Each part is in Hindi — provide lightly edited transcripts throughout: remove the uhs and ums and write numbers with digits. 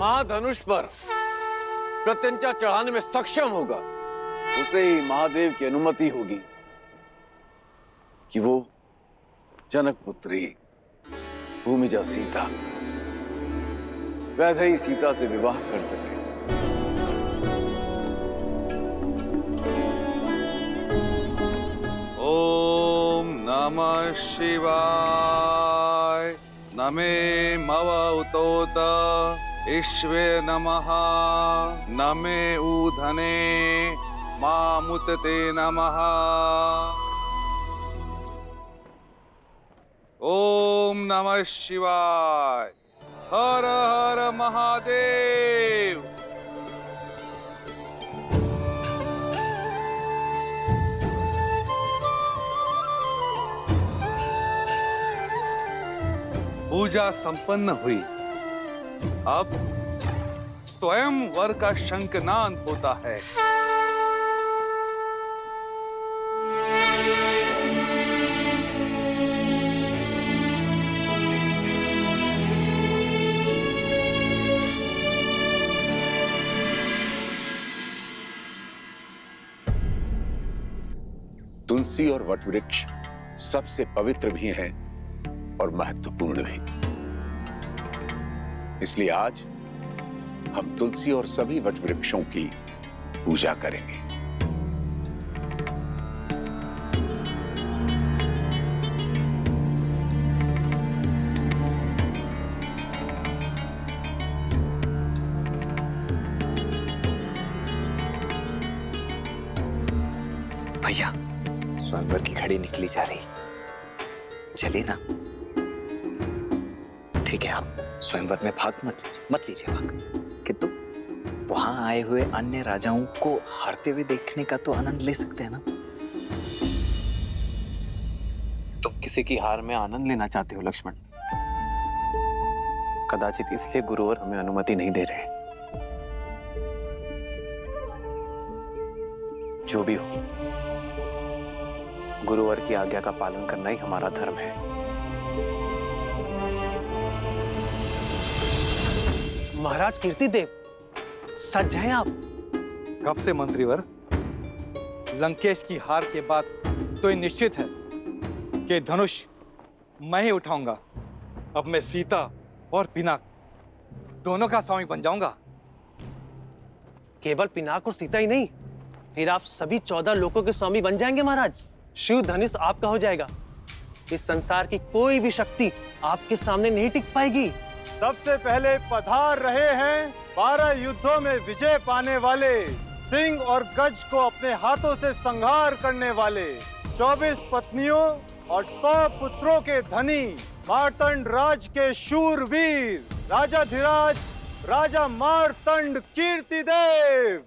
महाधनुष पर प्रत्यंचा चढ़ाने में सक्षम होगा, उसे ही महादेव की अनुमति होगी कि वो जनक पुत्री भूमिजा सीता वैदेही सीता से विवाह कर सके। ओम नमः शिवाय। नमे मव उतोत ईश्वे नमः। नमे ऊधने मामुतते नमः। ओम नमः शिवाय। हर हर महादेव। पूजा संपन्न हुई। अब स्वयं वर का शंखनाद होता है। तुलसी और वटवृक्ष सबसे पवित्र भी हैं और महत्वपूर्ण भी। इसलिए आज हम तुलसी और सभी वटवृक्षों की पूजा करेंगे। भैया, स्वयंवर की घड़ी निकली जा रही, चलिए ना। ठीक है, आप स्वयंवर में भाग मत लीजिए भाग, किंतु वहां आए हुए अन्य राजाओं को हारते हुए देखने का तो आनंद ले सकते हैं ना। तुम किसी की हार में आनंद लेना चाहते हो लक्ष्मण। कदाचित इसलिए गुरुवर हमें अनुमति नहीं दे रहे। जो भी हो, गुरुवर की आज्ञा का पालन करना ही हमारा धर्म है। महाराज कीर्तिदेव, सच हैं आप? कब से मंत्रीवर? लंकेश की हार के बाद तो ये निश्चित है कि धनुष मैं ही उठाऊंगा। अब मैं सीता और पिनाक दोनों का स्वामी बन जाऊंगा। केवल पिनाक और सीता ही नहीं, फिर आप सभी 14 लोकों के स्वामी बन जाएंगे महाराज। शिव धनुष आपका हो जाएगा। इस संसार की कोई भी शक्ति आपके सामने नहीं टिक पाएगी। सबसे पहले पधार रहे हैं 12 युद्धों में विजय पाने वाले, सिंह और गज को अपने हाथों से संहार करने वाले, 24 पत्नियों और 100 पुत्रों के धनी, मार्तंड राज के शूरवीर, राजाधिराज राजा मार्तंड कीर्तिदेव।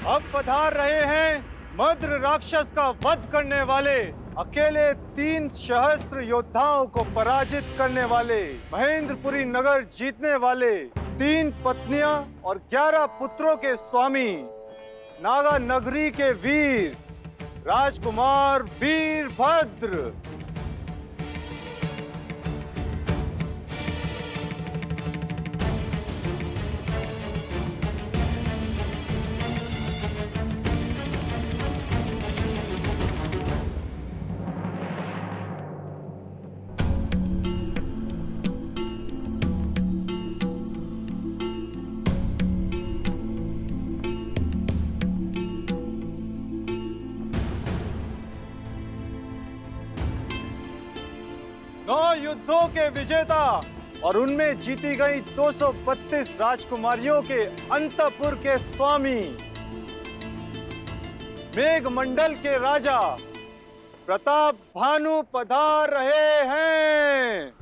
अब पधार रहे हैं मद्र राक्षस का वध करने वाले, अकेले 3 सहस्त्र योद्धाओं को पराजित करने वाले, महेंद्रपुरी नगर जीतने वाले, 3 पत्नियां और 11 पुत्रों के स्वामी, नागा नगरी के वीर, राजकुमार वीरभद्र। युद्धों के विजेता और उनमें जीती गई 232 राजकुमारियों के अंतपुर के स्वामी, मेघमंडल के राजा प्रताप भानु पधार रहे हैं।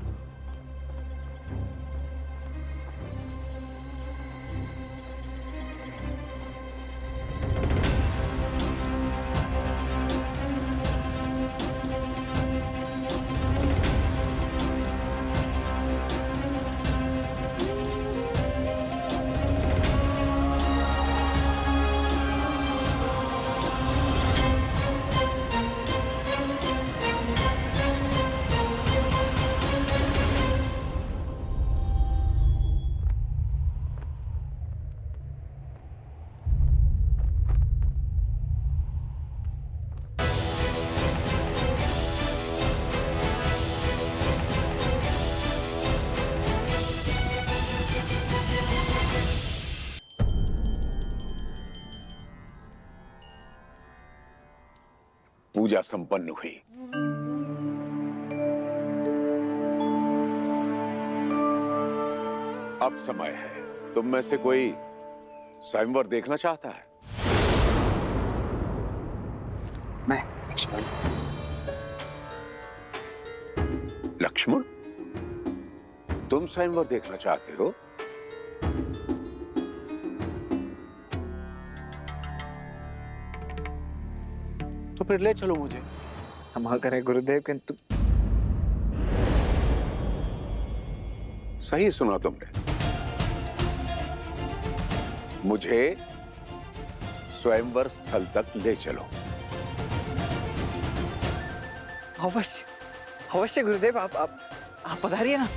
पूजा संपन्न हुई। अब समय है, तुम में से कोई स्वयंवर देखना चाहता है? मैं लक्ष्मण। लक्ष्मण, तुम स्वयंवर देखना चाहते हो? तो फिर ले चलो मुझे। क्षमा करें गुरुदेव, किंतु सही सुना तुमने, मुझे स्वयंवर स्थल तक ले चलो। अवश्य अवश्य गुरुदेव, आप पधारिए ना।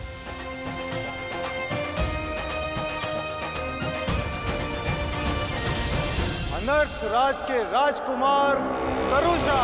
अनर्थ राज के राजकुमार करुषा,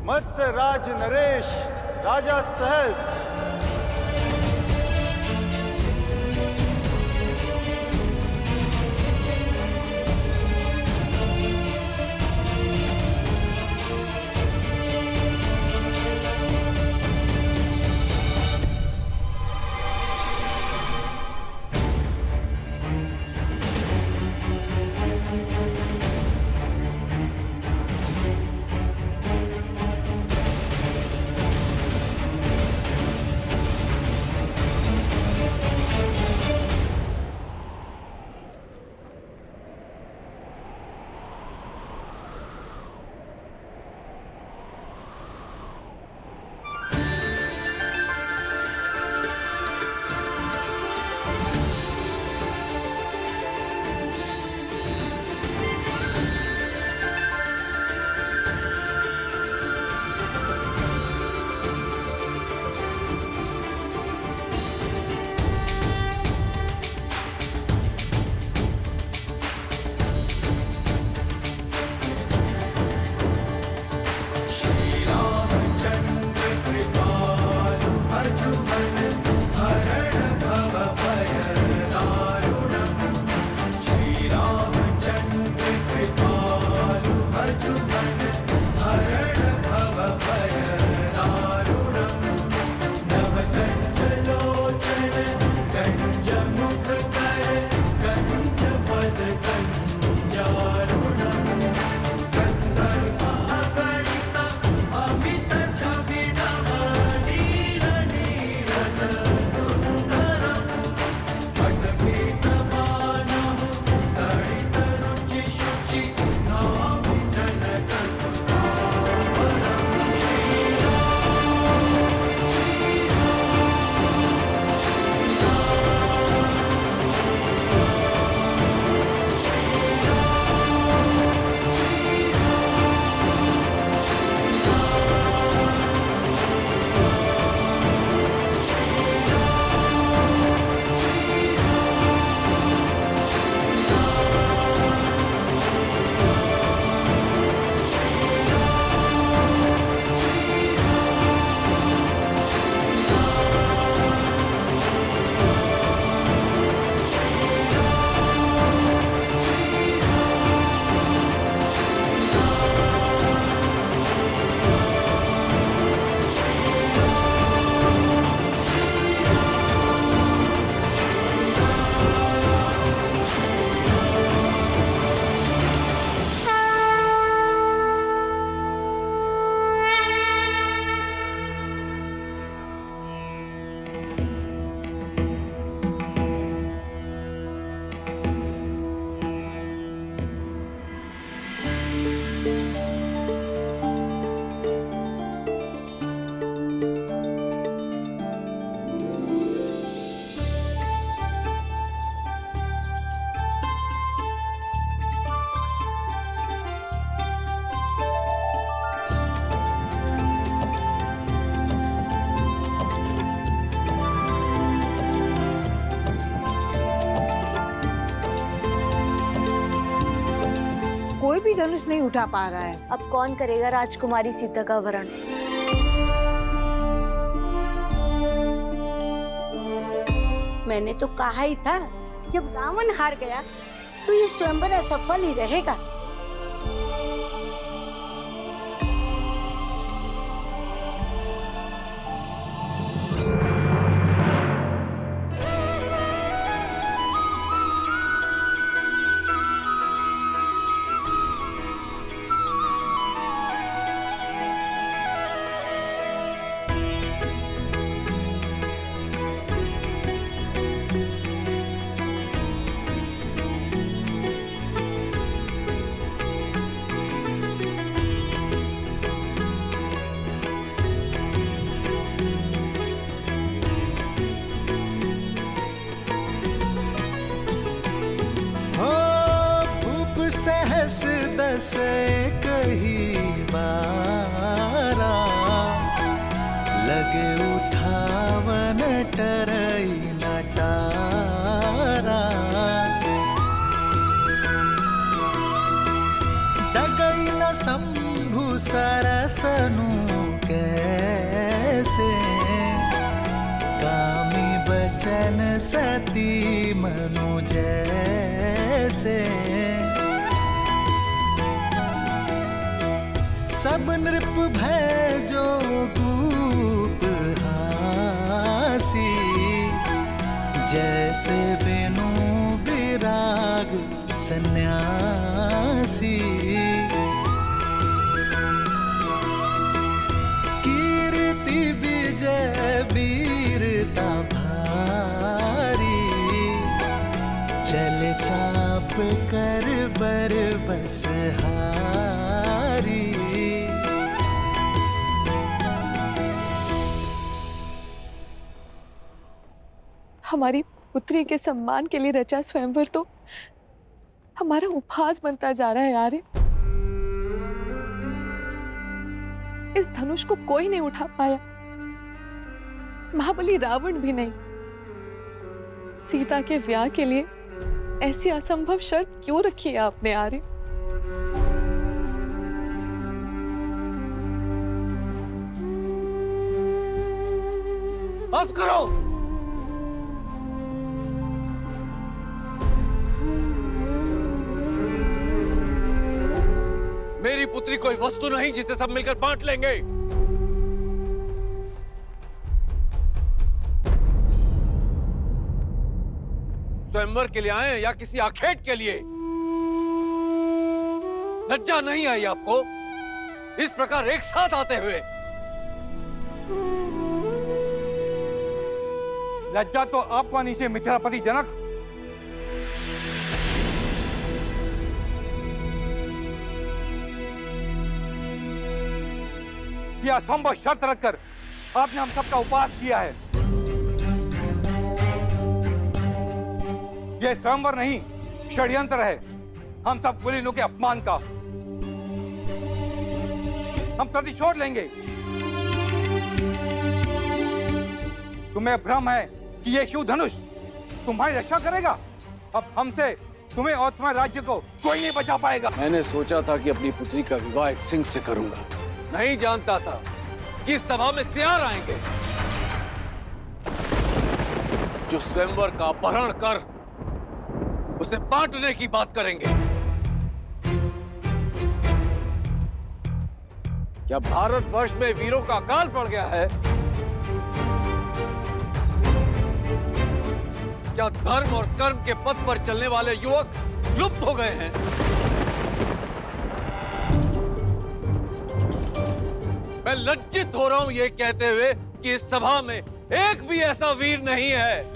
मत्स्य राज नरेश, राजा सहज, कोई भी धनुष नहीं उठा पा रहा है। अब कौन करेगा राजकुमारी सीता का वरण? मैंने तो कहा ही था, जब रावण हार गया तो ये स्वयंवर असफल ही रहेगा। सहस दस कही बारा, लगे उठावन टरई नटारा। डगई न शंभु सरसनु कैसे, कामी बचन सती मनु जैसे। सब नृप भय जो गोप हासी, जैसे बेनु विराग सन्यासी। कीर्ति विजय वीरता भारी, चल चाप कर बर बस हारी। हमारी पुत्री के सम्मान के लिए रचा स्वयंवर तो हमारा उपहास बनता जा रहा है यार। इस धनुष को कोई नहीं उठा पाया, महाबली रावण भी नहीं। सीता के विवाह के लिए ऐसी असंभव शर्त क्यों रखी है आपने आर्य? बस करो। मेरी पुत्री कोई वस्तु नहीं जिसे सब मिलकर बांट लेंगे। स्वयंवर के लिए आए या किसी आखेट के लिए? लज्जा नहीं आई आपको इस प्रकार एक साथ आते हुए? लज्जा तो आपको आनी चाहिए मिथिलापति जनक। यह असंभव शर्त रखकर आपने हम सबका उपवास किया है। यह स्वयंवर नहीं, षड्यंत्र है हम सब कुलीनों के अपमान का। हम प्रतिशोध लेंगे। तुम्हें भ्रम है कि यह शिव धनुष तुम्हारी रक्षा करेगा। अब हमसे तुम्हें और तुम्हारे राज्य को कोई नहीं बचा पाएगा। मैंने सोचा था कि अपनी पुत्री का विवाह एक सिंह से करूंगा, नहीं जानता था कि इस सभा में सियार आएंगे जो स्वयंवर का अपहरण कर उसे बांटने की बात करेंगे। क्या भारतवर्ष में वीरों का अकाल पड़ गया है? क्या धर्म और कर्म के पथ पर चलने वाले युवक लुप्त हो गए हैं? मैं लज्जित हो रहा हूं ये कहते हुए कि इस सभा में एक भी ऐसा वीर नहीं है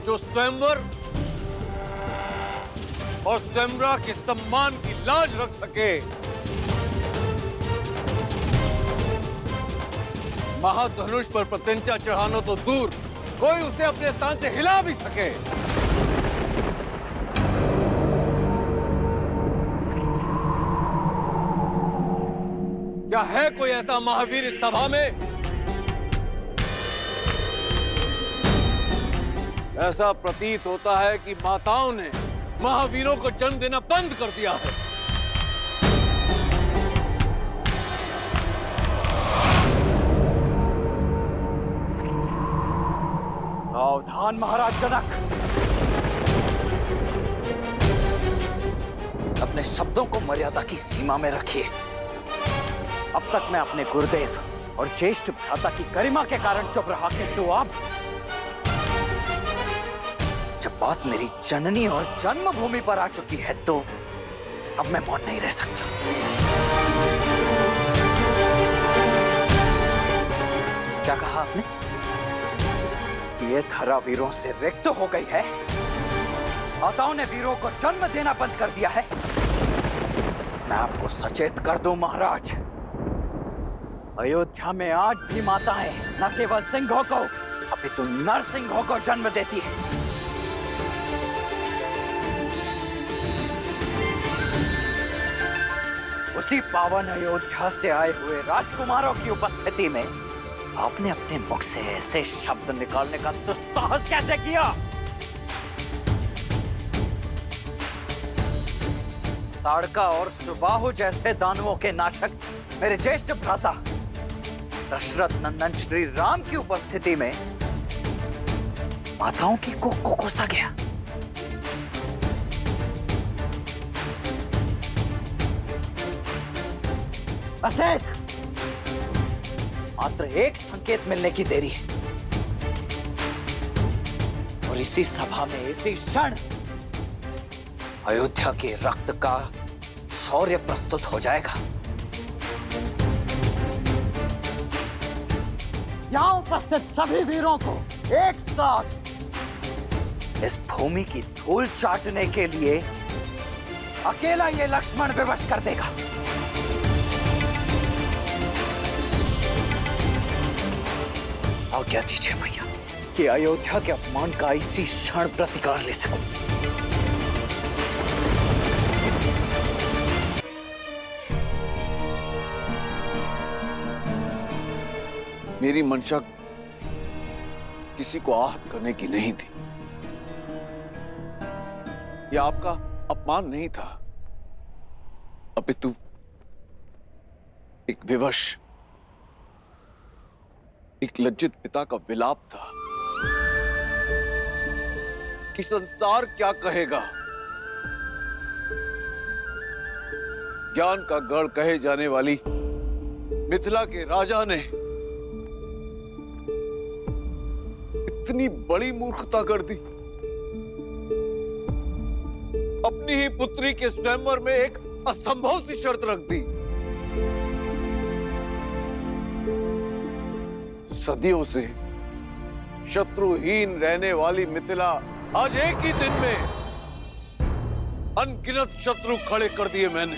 जो स्वयंवर और स्वयंवरा के सम्मान की लाज रख सके। महाधनुष पर प्रत्यंचा चढ़ाना तो दूर, कोई उसे अपने स्थान से हिला भी सके। क्या है कोई ऐसा महावीर इस सभा में? ऐसा प्रतीत होता है कि माताओं ने महावीरों को जन्म देना बंद कर दिया है। सावधान महाराज जनक, अपने शब्दों को मर्यादा की सीमा में रखिए। अब तक मैं अपने गुरुदेव और ज्येष्ठ भ्राता की गरिमा के कारण चुप रहा, किंतु अब जब बात मेरी जननी और जन्मभूमि पर आ चुकी है तो अब मैं मौन नहीं रह सकता। क्या कहा आपने? ये धरा वीरों से रिक्त हो गई है? माताओं ने वीरों को जन्म देना बंद कर दिया है? मैं आपको सचेत कर दूं महाराज, अयोध्या में आज भी माताएं न केवल सिंहों को अपितु नरसिंहों को जन्म देती है। उसी पावन अयोध्या से आए हुए राजकुमारों की उपस्थिति में आपने अपने मुख से ऐसे शब्द निकालने का दुस्साहस कैसे किया? ताड़का और सुबाहु जैसे दानवों के नाशक मेरे ज्येष्ठ भ्राता दशरथ नंदन श्री राम की उपस्थिति में माताओं की कोख को कोसा गया। बस मात्र एक संकेत मिलने की देरी है और इसी सभा में इसी क्षण अयोध्या के रक्त का शौर्य प्रस्तुत हो जाएगा। यहां उपस्थित सभी वीरों को एक साथ इस भूमि की धूल चाटने के लिए अकेला ये लक्ष्मण विवश कर देगा। आज्ञा दीजिए भैया कि अयोध्या के अपमान का इसी क्षण प्रतिकार ले सकूं। मेरी मंशा किसी को आहत करने की नहीं थी। यह आपका अपमान नहीं था, अपितु एक विवश, एक लज्जित पिता का विलाप था कि संसार क्या कहेगा। ज्ञान का गढ़ कहे जाने वाली मिथिला के राजा ने इतनी बड़ी मूर्खता कर दी। अपनी ही पुत्री के स्वयंवर में एक असंभव सी शर्त रख दी। सदियों से शत्रुहीन रहने वाली मिथिला आज एक ही दिन में अनगिनत शत्रु खड़े कर दिए मैंने।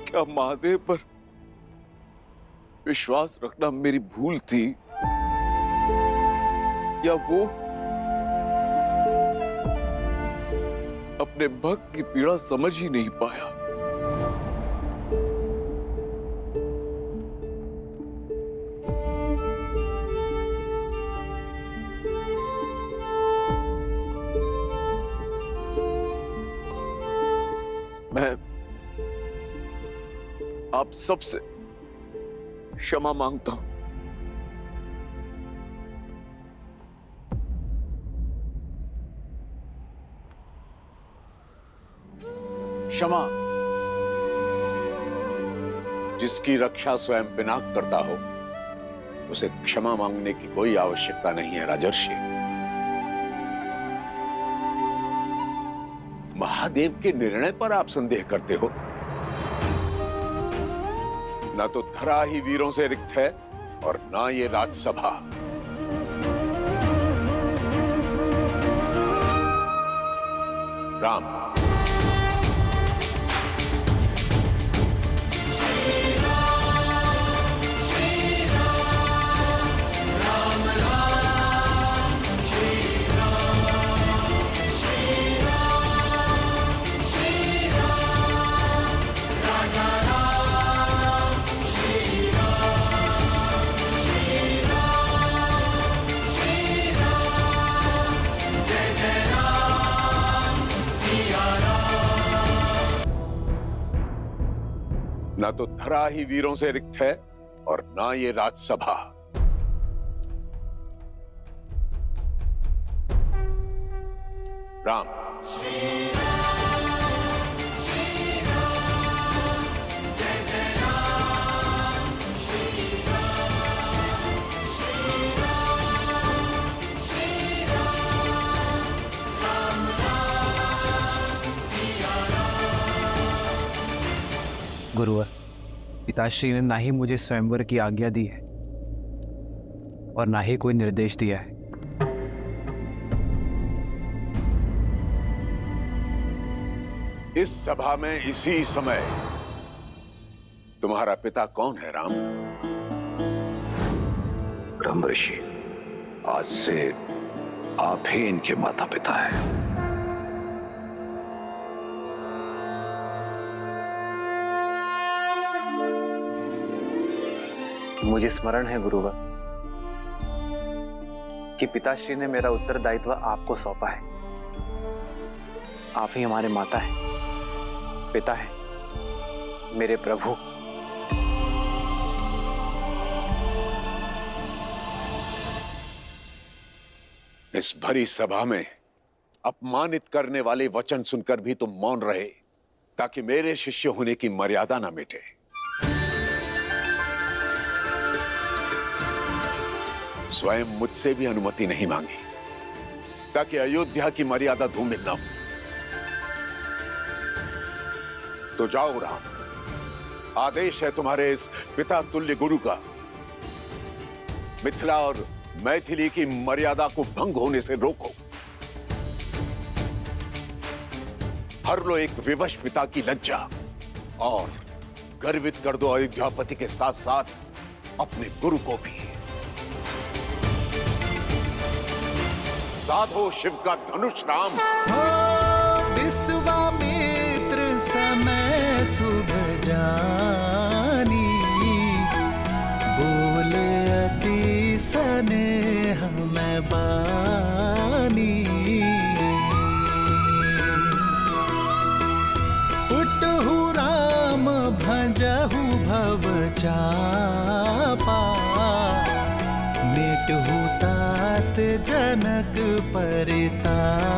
क्या महादेव पर विश्वास रखना मेरी भूल थी, या वो अपने भक्त की पीड़ा समझ ही नहीं पाया? मैं आप सबसे क्षमा मांगता हूं। क्षमा। जिसकी रक्षा स्वयं पिनाक करता हो उसे क्षमा मांगने की कोई आवश्यकता नहीं है राजर्षि। महादेव के निर्णय पर आप संदेह करते हो? ना तो धरा ही वीरों से रिक्त है और ना ये राजसभा। राम, ना तो धरा ही वीरों से रिक्त है और ना ये राजसभा। राम, गुरुवर, पिताश्री ने ना ही मुझे स्वयंवर की आज्ञा दी है और ना ही कोई निर्देश दिया है। इस सभा में इसी समय तुम्हारा पिता कौन है राम? ब्रह्म ऋषि, आज से आप ही इनके माता पिता हैं। मुझे स्मरण है गुरुवर कि पिताश्री ने मेरा उत्तरदायित्व आपको सौंपा है। आप ही हमारे माता हैं, पिता हैं, मेरे प्रभु। इस भरी सभा में अपमानित करने वाले वचन सुनकर भी तुम मौन रहे, ताकि मेरे शिष्य होने की मर्यादा ना मिटे। स्वयं मुझसे भी अनुमति नहीं मांगी, ताकि अयोध्या की मर्यादा धूमिल ना हो। तो जाओ राम, आदेश है तुम्हारे इस पिता तुल्य गुरु का, मिथिला और मैथिली की मर्यादा को भंग होने से रोको। हर लो एक विवश पिता की लज्जा और गर्वित कर दो अयोध्यापति के साथ साथ अपने गुरु को भी। साधो शिव का धनुष राम। विश्वामित्र समय शुभ जानी, बोले अति स्नेह में बानी। उठहु राम भजहु भव चापा, मिटहु तात जनक परितापा।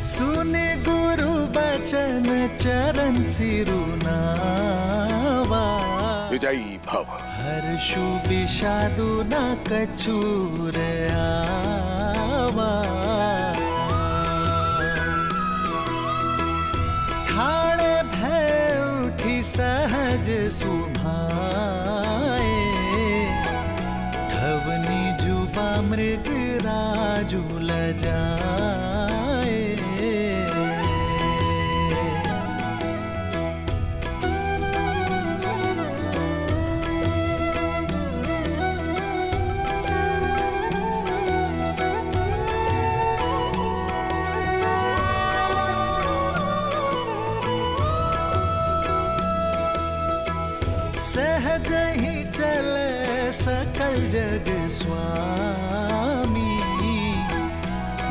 सुने गुरु बचन चरण सिरुनावा, विजयी भव। हर्षु विषादु न कछुर आवा। ठाणे भय उठी सहज सुभाए, ठवनी जुबा मृग राजु लजाए। सहज ही चले सकल जग स्वामी,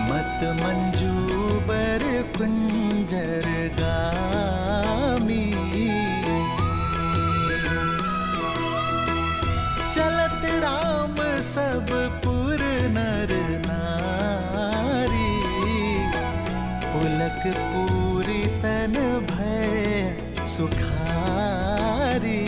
मत मंजूबर कुंजर गामी। चलत राम सब पुर नर नारी, पुलक पूरी तन भय सुखारी।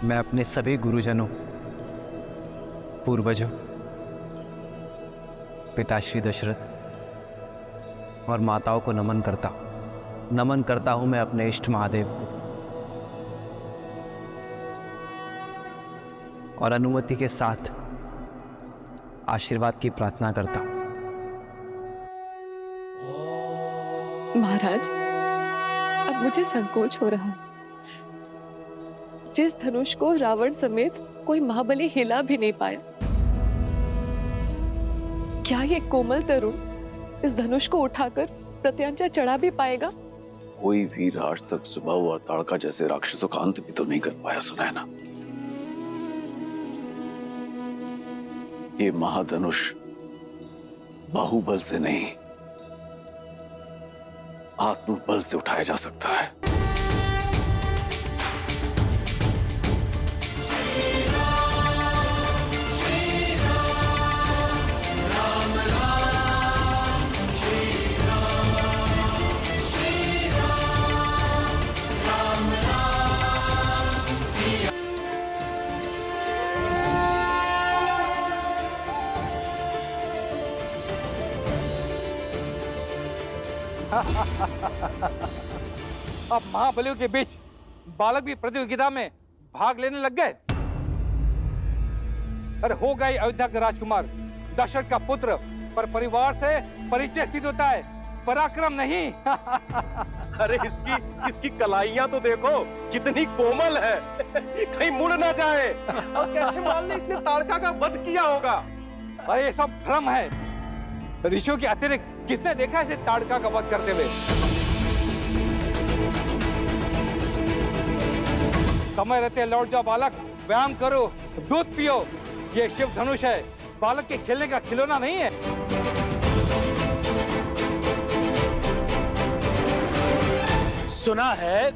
मैं अपने सभी गुरुजनों, पूर्वजों, पिताश्री दशरथ और माताओं को नमन करता हूं। नमन करता हूं मैं अपने इष्ट महादेव को और अनुमति के साथ आशीर्वाद की प्रार्थना करता हूं। महाराज, अब मुझे संकोच हो रहा है। जिस धनुष को रावण समेत कोई महाबली हिला भी नहीं पाया, क्या ये कोमल तरुण इस धनुष को उठाकर प्रत्यांचा चढ़ा भी पाएगा? कोई वीर आज तक सुबह और ताड़का जैसे राक्षसों का अंत भी तो नहीं कर पाया, सुना है ना? ये महाधनुष बाहुबल से नहीं, आत्मबल से उठाया जा सकता है। अब महाबलियों के बीच बालक भी प्रतियोगिता में भाग लेने लग गए। अरे हो गई अयोध्या का राजकुमार, दशरथ का पुत्र, पर परिवार से परिचय सिद्ध होता है, पराक्रम नहीं। अरे इसकी कलाइयां तो देखो कितनी कोमल है, कहीं मुड़ ना जाए। और कैसे मान ले इसने ताड़का का वध किया होगा? अरे ये सब भ्रम है। ऋषियों के अतिरिक्त किसने देखा इसे ताड़का का वध करते हुए? समय रहते लौट जाओ बालक, व्यायाम करो, दूध पियो। ये शिव धनुष है, बालक के खेलने का खिलौना नहीं है। सुना है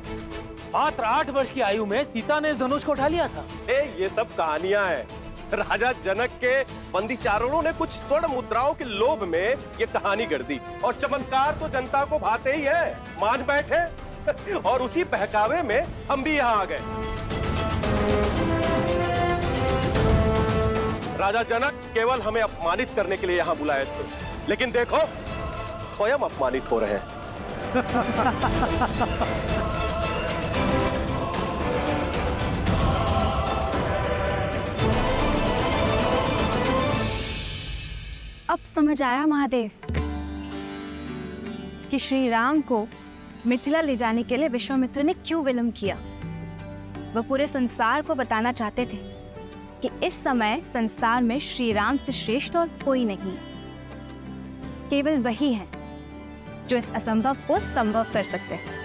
मात्र 8 वर्ष की आयु में सीता ने इस धनुष को उठा लिया था। ये सब कहानियां हैं। राजा जनक के बंदी चारणों ने कुछ स्वर्ण मुद्राओं के लोभ में ये कहानी गढ़ दी, और चमत्कार तो जनता को भाते ही है, मान बैठे। और उसी बहकावे में हम भी यहाँ आ गए। राजा जनक केवल हमें अपमानित करने के लिए यहाँ बुलाए थे, लेकिन देखो स्वयं अपमानित हो रहे हैं। अब समझ आया महादेव कि श्री राम को मिथिला ले जाने के लिए विश्वामित्र ने क्यों विलंब किया। वह पूरे संसार को बताना चाहते थे कि इस समय संसार में श्री राम से श्रेष्ठ और कोई नहीं, केवल वही है जो इस असंभव को संभव कर सकते हैं।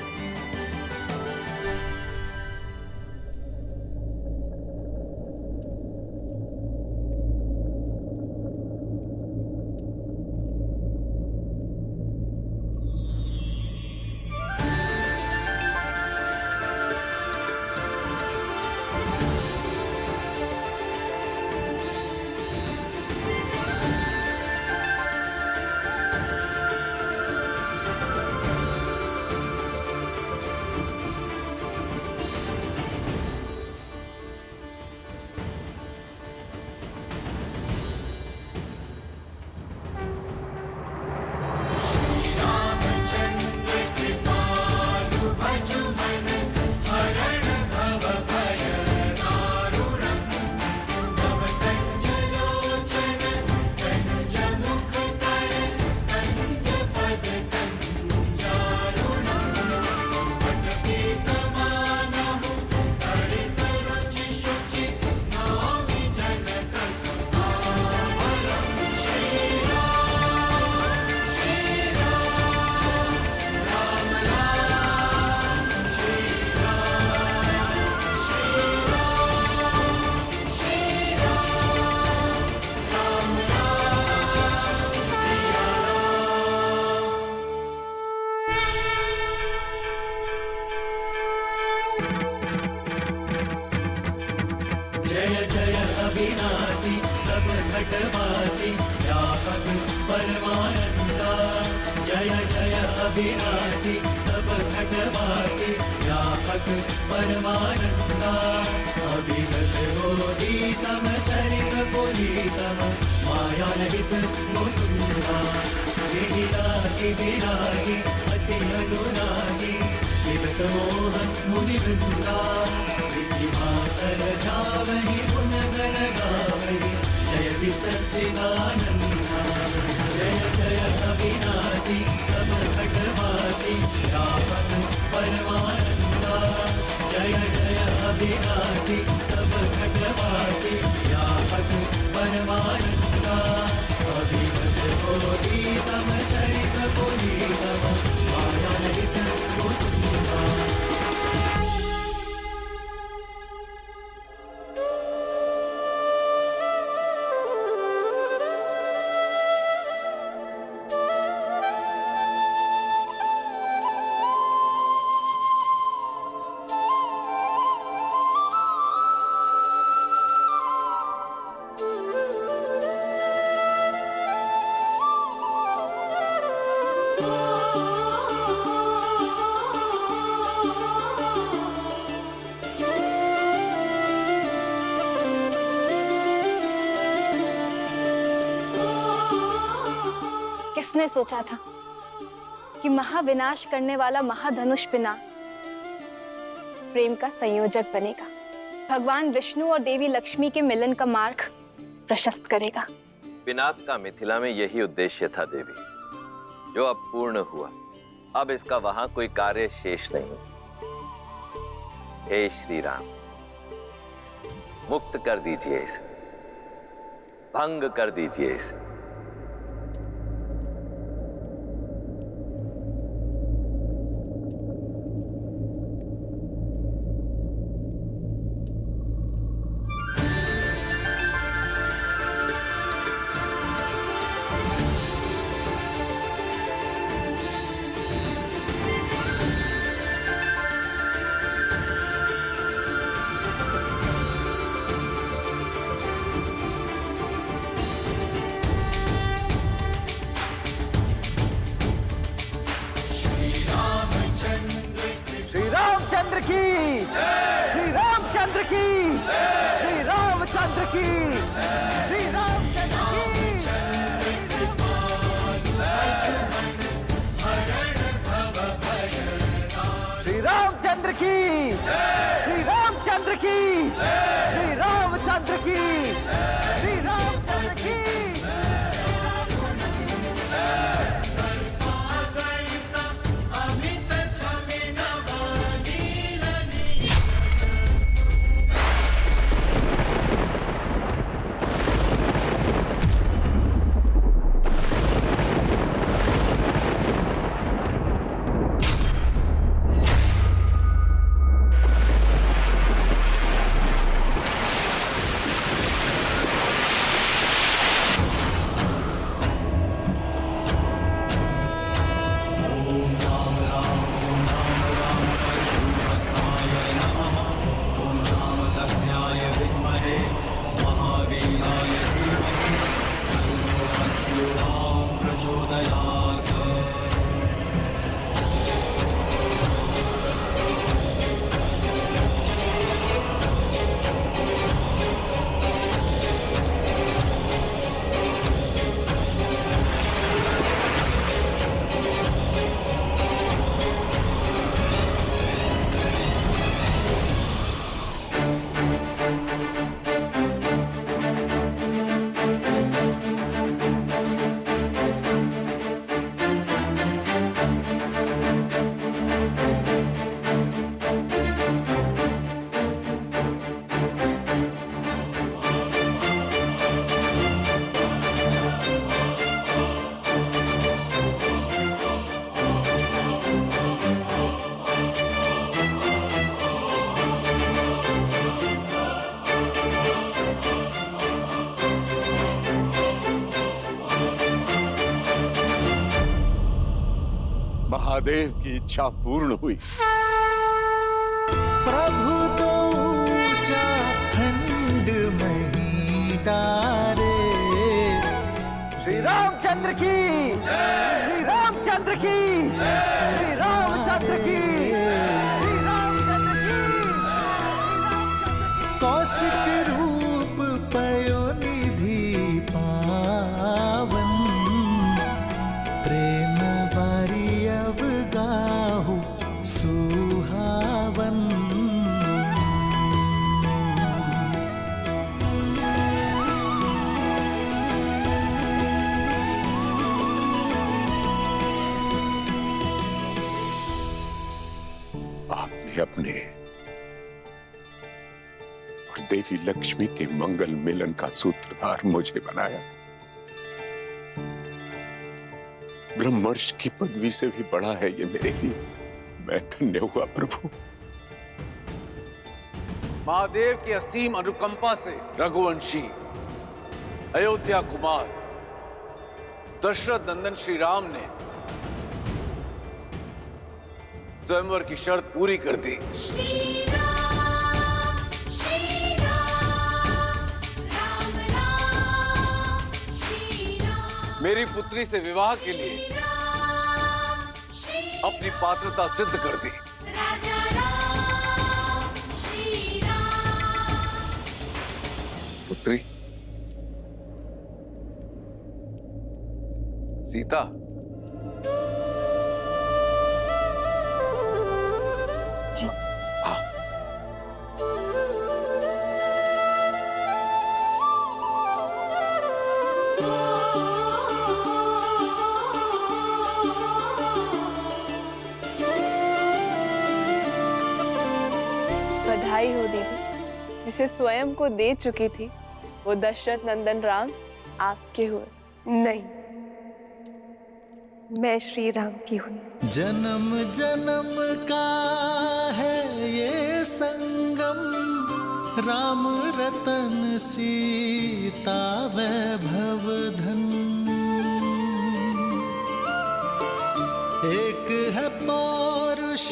खटवासी सब खटवासी व्यापक परमानंदा जय जय अविनाशी सब खटवासी व्यापक परमानंदा अभिगत बोधितम चरित पुनीतम मायारहित मुकुंदा जिहिलागी विरागी अति अनुरागी विगत मोह मुनिवृंदा विसिभासर धावहि गुण गण गावहि जयति सच्चिदानंदा जय जय अविनाशी सब खटवासी व्यापक परमानंदा जय जय अविनाशी सब खटवासी व्यापक परमानंदा अभिगत बोधितम चरित पुनीतम मायारहित मुकुंदा। किसने सोचा था कि महाविनाश करने वाला महाधनुष पिनाक प्रेम का संयोजक बनेगा, भगवान विष्णु और देवी लक्ष्मी के मिलन का मार्ग प्रशस्त करेगा। पिनाक का मिथिला में यही उद्देश्य था देवी, जो अब पूर्ण हुआ। अब इसका वहां कोई कार्य शेष नहीं। हे श्री राम, मुक्त कर दीजिए इसे, भंग कर दीजिए इसे। श्री रामचंद्र की, श्री रामचंद्र की, श्री रामचंद्र की, श्री रामचंद्र की। श्री रामचंद्र की, श्री रामचंद्र की, श्री रामचंद्र की, श्री रामचंद्र की। महादेव की इच्छा पूर्ण हुई। प्रभु तो ऊंचा खंड महीटा रामचंद्र की, श्री रामचंद्र की, श्री रामचंद्र की, श्री रामचंद्र की। कौशिक रूप पयोनिधि पावन, प्रेम बारी अवगाहु सुहावन। आपने अपने और देवी लक्ष्मी के मंगल मिलन का सूत्रधार मुझे बनाया। ब्रह्मर्षि की पदवी से भी बड़ा है ये मेरे लिए। मैं धन्य हुआ प्रभु। महादेव की असीम अनुकंपा से रघुवंशी अयोध्या कुमार दशरथ नंदन श्री राम ने स्वयंवर की शर्त पूरी कर दी। मेरी पुत्री से विवाह के लिए अपनी पात्रता सिद्ध कर दी। पुत्री सीता, बधाई हो दीदी, जिसे स्वयं को दे चुकी थी वो दशरथ नंदन राम आपके हुए। नहीं, मैं श्री राम की हुई। जन्म जन्म का है ये संगम, राम रतन सीता वैभव धन। एक है पौरुष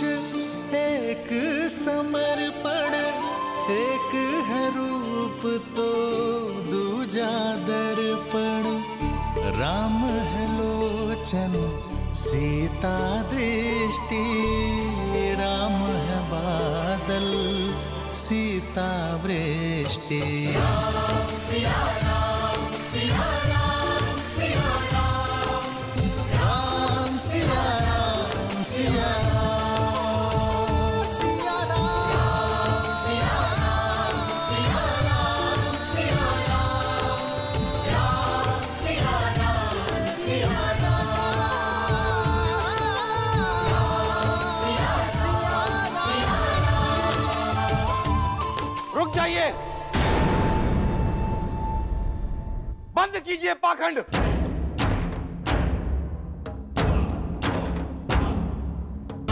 एक समर्पण, एक है रूप तो दूजा दर्पण। राम है लोचन सीता दृष्टि, राम है बादल सीता वृष्टि। राम सिया राम सिया राम सिया राम, राम सिया राम सिया राम। रुक जाइए, बंद कीजिए पाखंड।